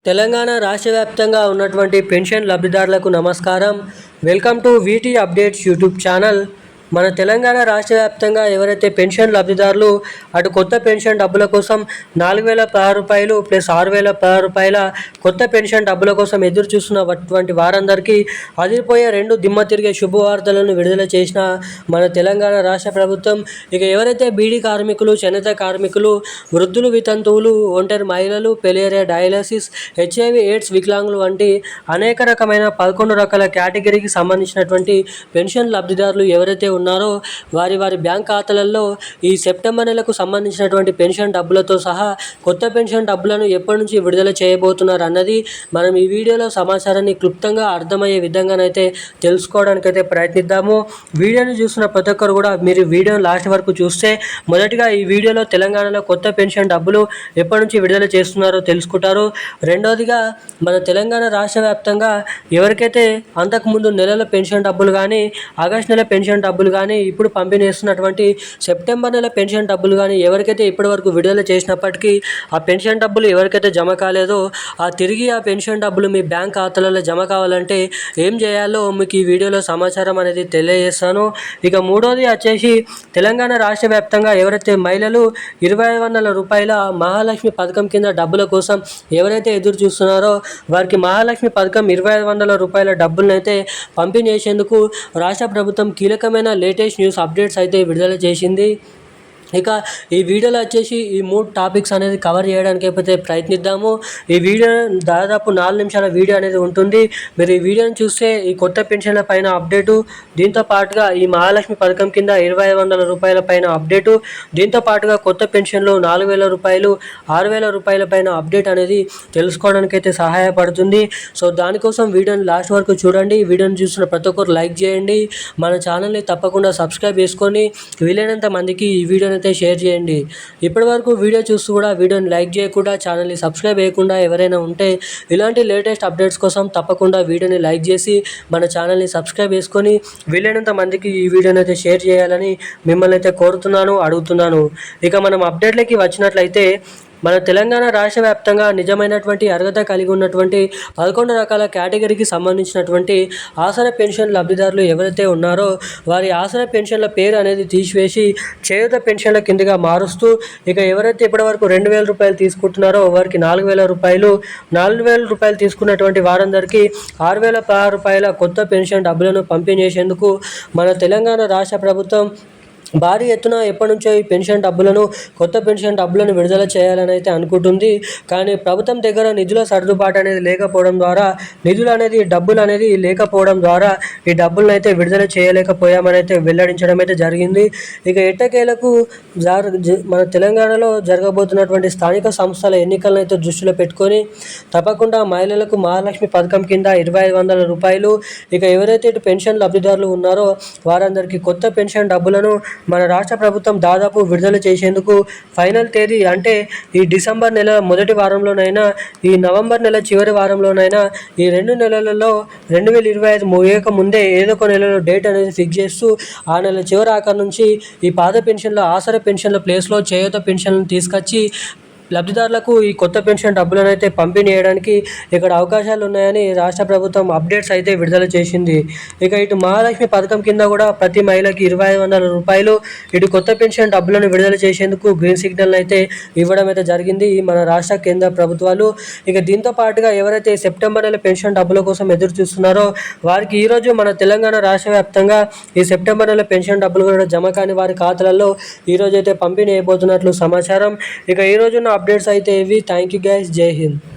తెలంగాణ రాష్ట్ర వ్యాప్తంగా ఉన్నటువంటి పెన్షన్ లబ్ధిదారులకు నమస్కారం. Welcome to వీటీ updates YouTube channel. మన తెలంగాణ రాష్ట్ర వ్యాప్తంగా ఎవరైతే పెన్షన్ లబ్ధిదారులు అటు కొత్త పెన్షన్ డబ్బుల కోసం 4,016 రూపాయలు ప్లస్ 6,016 రూపాయల కొత్త పెన్షన్ డబ్బుల కోసం ఎదురు చూస్తున్నటువంటి వారందరికీ అదిరిపోయే 2 దిమ్మ తిరిగే శుభవార్తలను విడుదల చేసిన మన తెలంగాణ రాష్ట్ర ప్రభుత్వం. ఇక ఎవరైతే బీడీ కార్మికులు, చేనేత కార్మికులు, వృద్ధులు, వితంతువులు, ఒంటరి మహిళలు, పెలేరియా, డయాలసిస్, హెచ్ఐవి ఎయిడ్స్ వికలాంగులు వంటి అనేక రకమైన 11 రకాల కేటగిరీకి సంబంధించినటువంటి పెన్షన్ లబ్ధిదారులు ఎవరైతే ఉన్నారో వారి బ్యాంక్ ఖాతాలలో ఈ సెప్టెంబర్ నెలకు సంబంధించినటువంటి పెన్షన్ డబ్బులతో సహా కొత్త పెన్షన్ డబ్బులను ఎప్పటి నుంచి విడుదల చేయబోతున్నారు అన్నది మనం ఈ వీడియోలో సమాచారాన్ని క్లుప్తంగా అర్థమయ్యే విధంగానైతే తెలుసుకోవడానికైతే ప్రయత్నిద్దాము. వీడియోని చూస్తున్న ప్రతి ఒక్కరు కూడా మీరు వీడియోని లాస్ట్ వరకు చూస్తే మొదటిగా ఈ వీడియోలో తెలంగాణలో కొత్త పెన్షన్ డబ్బులు ఎప్పటి నుంచి విడుదల చేస్తున్నారో తెలుసుకుంటారు. రెండవదిగా మన తెలంగాణ రాష్ట్ర వ్యాప్తంగా ఎవరికైతే అంతకుముందు నెలల పెన్షన్ డబ్బులు కానీ, ఆగస్టు నెల పెన్షన్ డబ్బులు కానీ, ఇప్పుడు పంపిణీ చేస్తున్నటువంటి సెప్టెంబర్ నెల పెన్షన్ డబ్బులు కానీ ఎవరికైతే ఇప్పటి వరకు విడుదల చేసినప్పటికీ ఆ పెన్షన్ డబ్బులు ఎవరికైతే జమ కాలేదో తిరిగి ఆ పెన్షన్ డబ్బులు మీ బ్యాంక్ ఖాతాలలో జమ కావాలంటే ఏం చేయాలో మీకు ఈ వీడియోలో సమాచారం అనేది తెలియజేస్తాను. ఇక మూడోది వచ్చేసి తెలంగాణ రాష్ట్ర వ్యాప్తంగా ఎవరైతే మహిళలు 2,500 రూపాయల మహాలక్ష్మి పథకం కింద డబ్బుల కోసం ఎవరైతే ఎదురు చూస్తున్నారో వారికి మహాలక్ష్మి పథకం 2,500 రూపాయల డబ్బులను అయితే పంపిణీ చేసేందుకు రాష్ట్ర ప్రభుత్వం కీలకమైన లేటెస్ట్ న్యూస్ అప్డేట్స్ అయితే విడుదల చేసింది. ఇక ఈ వీడియోలో వచ్చేసి ఈ 3 టాపిక్స్ అనేది కవర్ చేయడానికి అయితే ప్రయత్నిద్దాము. ఈ వీడియో దాదాపు 4 నిమిషాల వీడియో అనేది ఉంటుంది. మీరు ఈ వీడియోని చూస్తే ఈ కొత్త పెన్షన్ల పైన అప్డేటు, దీంతో పాటుగా ఈ మహాలక్ష్మి పథకం కింద 2,500 రూపాయల పైన అప్డేటు, దీంతో పాటుగా కొత్త పెన్షన్లో 4,000 రూపాయలు, 6,000 రూపాయల పైన అప్డేట్ అనేది తెలుసుకోవడానికి అయితే సహాయపడుతుంది. సో దానికోసం వీడియోని లాస్ట్ వరకు చూడండి. ఈ వీడియోని చూసిన ప్రతి ఒక్కరు లైక్ చేయండి. మన ఛానల్ని తప్పకుండా సబ్స్క్రైబ్ చేసుకొని వీలైనంత మందికి ఈ వీడియోని అయితే షేర్ చేయండి. ఇప్పటివరకు వీడియో చూస్తూ కూడా వీడియోని లైక్ చేయకుండా, ఛానల్ని సబ్స్క్రైబ్ చేయకుండా ఎవరైనా ఉంటే ఇలాంటి లేటెస్ట్ అప్డేట్స్ కోసం తప్పకుండా వీడియోని లైక్ చేసి మన ఛానల్ని సబ్స్క్రైబ్ చేసుకొని వీలైనంత మందికి ఈ వీడియోని అయితే షేర్ చేయాలని మిమ్మల్ని అయితే కోరుతున్నాను, అడుగుతున్నాను. ఇక మనం అప్డేట్లకి వచ్చినట్లయితే మన తెలంగాణ రాష్ట్ర వ్యాప్తంగా నిజమైనటువంటి అర్హత కలిగి ఉన్నటువంటి 11 రకాల కేటగిరీకి సంబంధించినటువంటి ఆసరా పెన్షన్ లబ్ధిదారులు ఎవరైతే ఉన్నారో వారి ఆసరా పెన్షన్ల పేరు అనేది తీసివేసి చేయూత పెన్షన్ల కిందగా మారుస్తూ ఇక ఎవరైతే ఇప్పటివరకు 2,000 రూపాయలు తీసుకుంటున్నారో వారికి 4,000 రూపాయలు, 4,000 రూపాయలు తీసుకున్నటువంటి వారందరికీ 6,016 రూపాయల కొత్త పెన్షన్ డబ్బులను పంపిణీ చేసేందుకు మన తెలంగాణ రాష్ట్ర ప్రభుత్వం భారీ ఎత్తున ఎప్పటి నుంచో ఈ పెన్షన్ డబ్బులను, కొత్త పెన్షన్ డబ్బులను విడుదల చేయాలని అయితే అనుకుంటుంది. కానీ ప్రభుత్వం దగ్గర నిధుల సర్దుబాటు అనేది లేకపోవడం ద్వారా, డబ్బులు అనేది లేకపోవడం ద్వారా ఈ డబ్బులను అయితే విడుదల చేయలేకపోయామని అయితే వెల్లడించడం అయితే జరిగింది. ఇక ఎట్టకేలకు మన తెలంగాణలో జరగబోతున్నటువంటి స్థానిక సంస్థల ఎన్నికలను అయితే దృష్టిలో పెట్టుకొని తప్పకుండా మహిళలకు మహాలక్ష్మి పథకం కింద 2,500 రూపాయలు, ఇక ఎవరైతే ఇటు పెన్షన్ లబ్ధిదారులు ఉన్నారో వారందరికీ కొత్త పెన్షన్ డబ్బులను మన రాష్ట్ర ప్రభుత్వం దాదాపు విడుదల చేసేందుకు ఫైనల్ తేదీ అంటే ఈ డిసెంబర్ నెల మొదటి వారంలోనైనా, ఈ నవంబర్ నెల చివరి వారంలోనైనా, ఈ 2 నెలలలో 2025 ముగియక ముందే ఏదో ఒక నెలలో డేట్ అనేది ఫిక్స్ చేస్తూ ఆ నెల చివరి ఆఖరి నుంచి ఈ పాత పెన్షన్ల, ఆసరా పెన్షన్ల ప్లేస్లో చేయూత పెన్షన్లను తీసుకొచ్చి లబ్ధిదారులకు ఈ కొత్త పెన్షన్ డబ్బులను అయితే పంపిణీ చేయడానికి ఇక్కడ అవకాశాలు ఉన్నాయని రాష్ట్ర ప్రభుత్వం అప్డేట్స్ అయితే విడుదల చేసింది. ఇక ఇటు మహాలక్ష్మి పథకం కింద కూడా ప్రతి మహిళకి 2,500 రూపాయలు, ఇటు కొత్త పెన్షన్ డబ్బులను విడుదల చేసేందుకు గ్రీన్ సిగ్నల్ అయితే ఇవ్వడం అయితే జరిగింది మన రాష్ట్ర కేంద్ర ప్రభుత్వాలు. ఇక దీంతో పాటుగా ఎవరైతే సెప్టెంబర్ నెల పెన్షన్ డబ్బుల కోసం ఎదురు చూస్తున్నారో వారికి ఈరోజు మన తెలంగాణ రాష్ట్ర వ్యాప్తంగా ఈ సెప్టెంబర్ నెల పెన్షన్ డబ్బులు కూడా జమ కాని వారి ఖాతాలలో ఈరోజు అయితే పంపిణీ అయిపోతున్నట్లు సమాచారం. ఇక ఈ రోజున అప్డేట్స్ అయితే ఇవి. థ్యాంక్ యూ గైస్, జై హింద్.